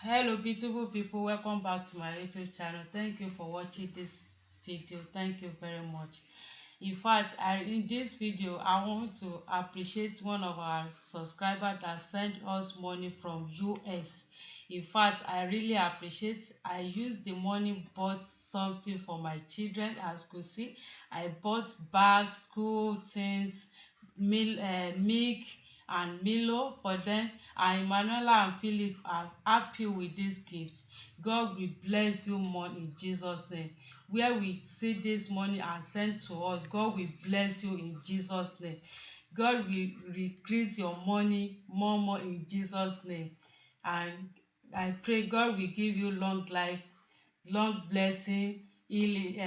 Hello beautiful people, welcome back to my YouTube channel. Thank you for watching this video. Thank you very much. In fact, in this video I want to appreciate one of our subscribers that sent us money from US. In fact, I really appreciate. I used the money, bought something for my children. As you could see, I bought bags, school things, milk and Milo for them. And Emanuela and Philip are happy with this gift. God will bless you more in Jesus' name. Where we see this money and sent to us, God will bless you in Jesus' name. God will increase your money more in Jesus' name. And I pray God will give you long life, long blessing, healing,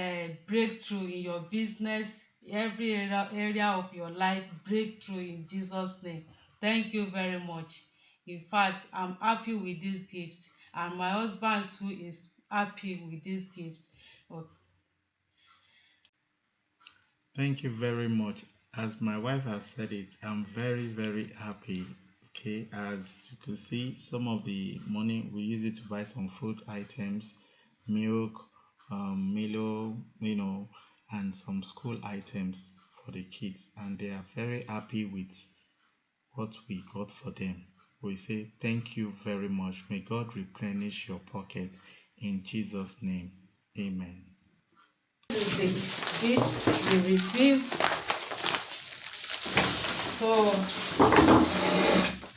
breakthrough in your business, every area of your life, breakthrough in Jesus' name. Thank you very much. In fact, I'm happy with this gift, and my husband too is happy with this gift. Okay. Thank you very much. As my wife has said it, I'm very happy. Okay, as you can see, some of the money we use it to buy some food items, milk, Milo, and some school items for the kids, and they are very happy with what we got for them. We say thank you very much. May God replenish your pocket in Jesus' name. Amen. This is the gift we receive. So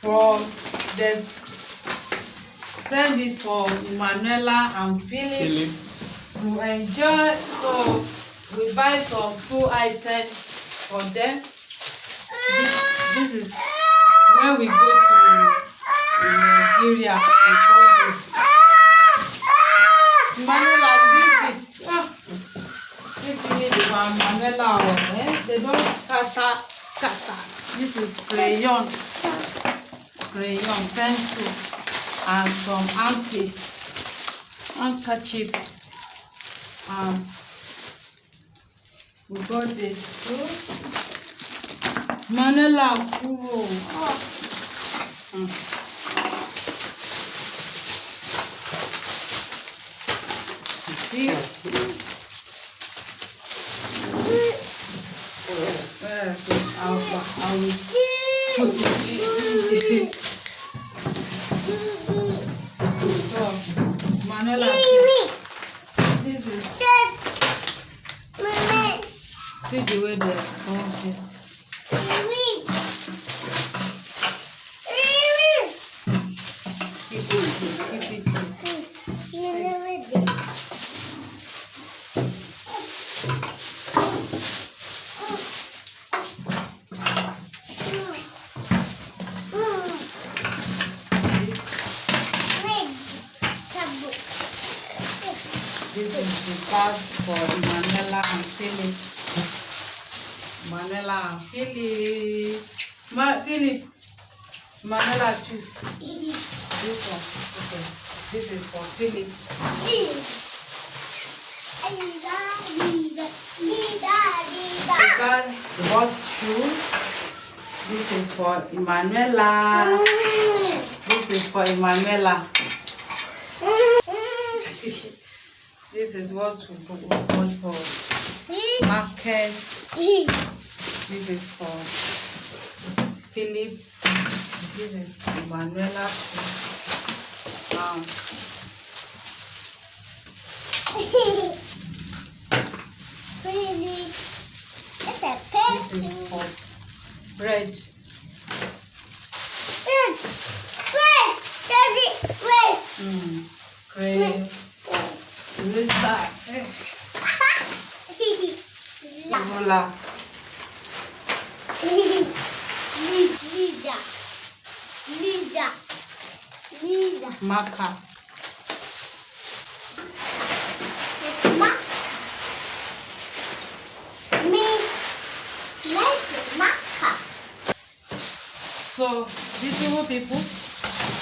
from this, send it for Emanuela and Philip to enjoy. So we buy some school items for them. This is when we go to Nigeria. We bought this. Emanuela, leave it. If you need the Emanuela, they don't scatter. This is crayon, pencil, and some handkerchief. We got this too. Emanuela, cool. See? I will put it. So, Emanuela, this is. See the way they hold this. Keep it. This is the bag for Emanuela and Philip. Emanuela and Philip. Philip. Emanuela, choose this one. Okay. This is for Philip. The bag, what shoe? This is for Emanuela. This is for Emanuela. This is what we bought for markets. This is for Philip. This is Emanuela. This is for bread. Cream. Sola. Lisa. Marker. So, beautiful people,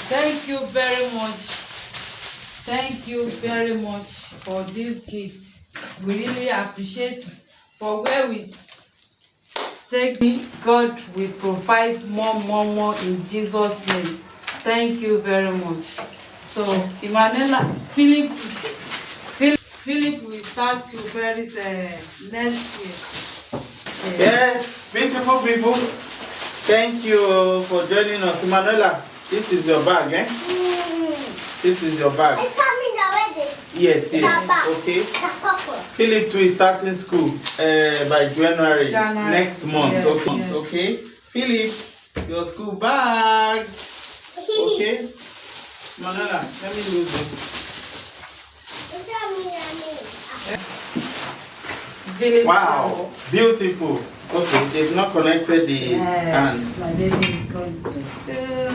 thank you very much. Thank you very much for this gift. We really appreciate for where we take me. God will provide more in Jesus' name. Thank you very much. So Emanuela, Philip will start to very next year. Yes, beautiful people. Thank you for joining us. Emanuela, this is your bag, eh? This is your bag. It's coming already. Yes. Okay. Philip too is starting school by January next month. Yes, Okay. yes. Okay. Philip, your school bag. Okay. Emanuela, let me use this. Wow, beautiful. Okay, they've not connected the hand. Yes, my baby is going to school.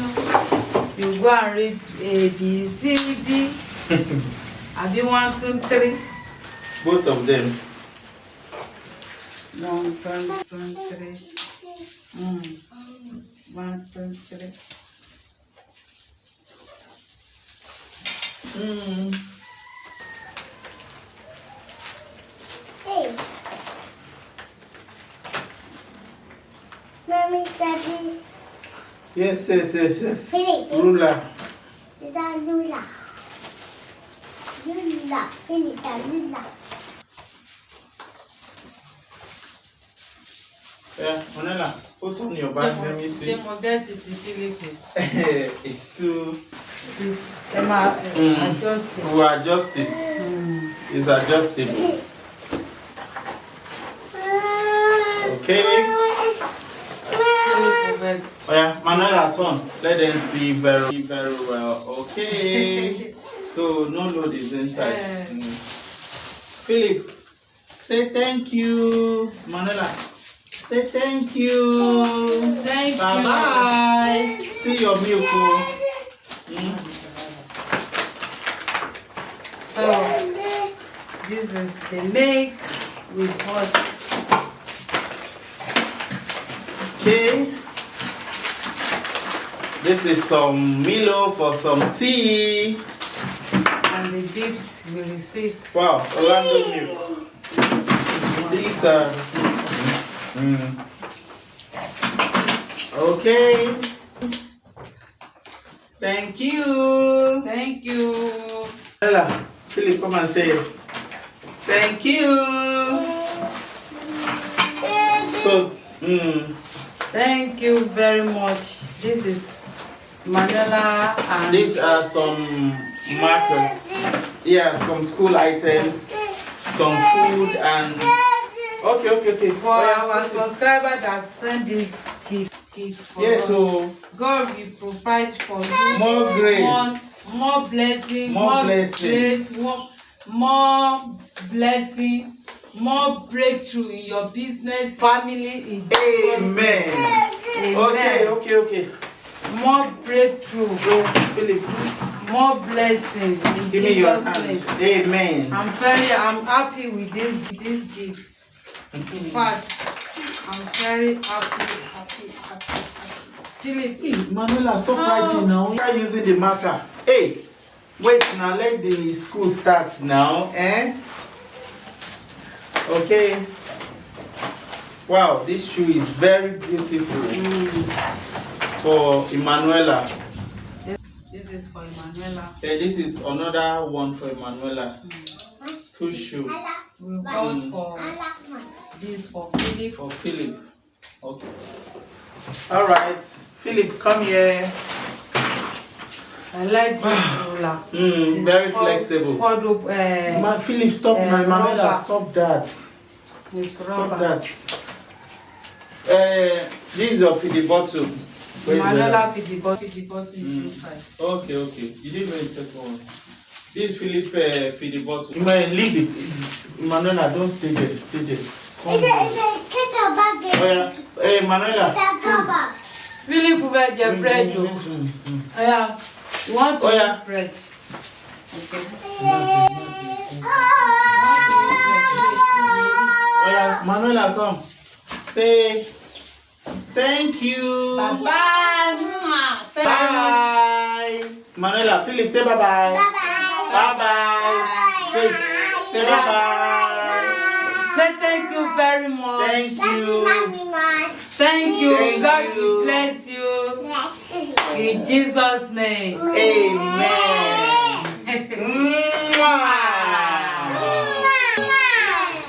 You go and read A, B, C, D. Have you 1, 2, 3? Both of them. 1, 2, 3. 1, 2, 3. Hey. Mommy, Daddy. Yes. Philip. Ruler. Is that Lula? Lula. Philip, Lula. Yeah, Emanuela, put on your bag. Let me see. They forget it in Philippines. It's too. Adjust it. We adjust it. It's adjustable. Okay. Oh yeah, Manuela, turn. Let them see very well. Okay. So no load is inside. Philip, say thank you. Manuela, say thank you. Thank you. Bye bye. See your milk. So this is the milk we bought. Okay. This is some Milo for some tea. And the gifts we received. Wow, Orlando milk. These are. Okay. Thank you. Thank you. Ella, Philip, come and stay. Thank you. So, Thank you very much. This is Manuela and these are some markers. Yeah, some school items, some food, and okay. for our subscriber that sent this gift for us. So God will provide for you more grace, more blessing, more grace, more blessing, more breakthrough in your business, family, in Jesus' name. Amen. Okay. More breakthrough, Philip, more blessing in give me your Jesus' hand. name. Amen. I'm happy with these gifts. In fact, I'm very happy. Philip, Hey, Manuela, stop writing now. Try using the marker. Hey, wait now. Let the school start now. Okay. Wow, this shoe is very beautiful for Emanuela. This is for Emanuela. This is another one for Emanuela. School shoe. We bought for this for Philip. For Philip. Okay. All right, Philip, come here. I like this ruler. Very flexible. Philip, stop now. Emanuela, stop that. Stop that. This is your PD bottle. Emanuela PD bottle is inside. Okay. You didn't know the second one. This is Philip PD bottle. You might leave it. Emanuela, don't stay there. Stay there. It's a kettle bag. Oh yeah. Hey, Emanuela. Philip will get your bread. Oh yeah. You want to eat bread? Okay. Oh yeah, Manuela, come. Say thank you. Bye-bye. Bye. Manuela, Philip, say bye-bye. Bye-bye. Faith, say bye-bye. Say thank you very much. Thank you. Thank you. God will bless you. In Jesus' name. Amen.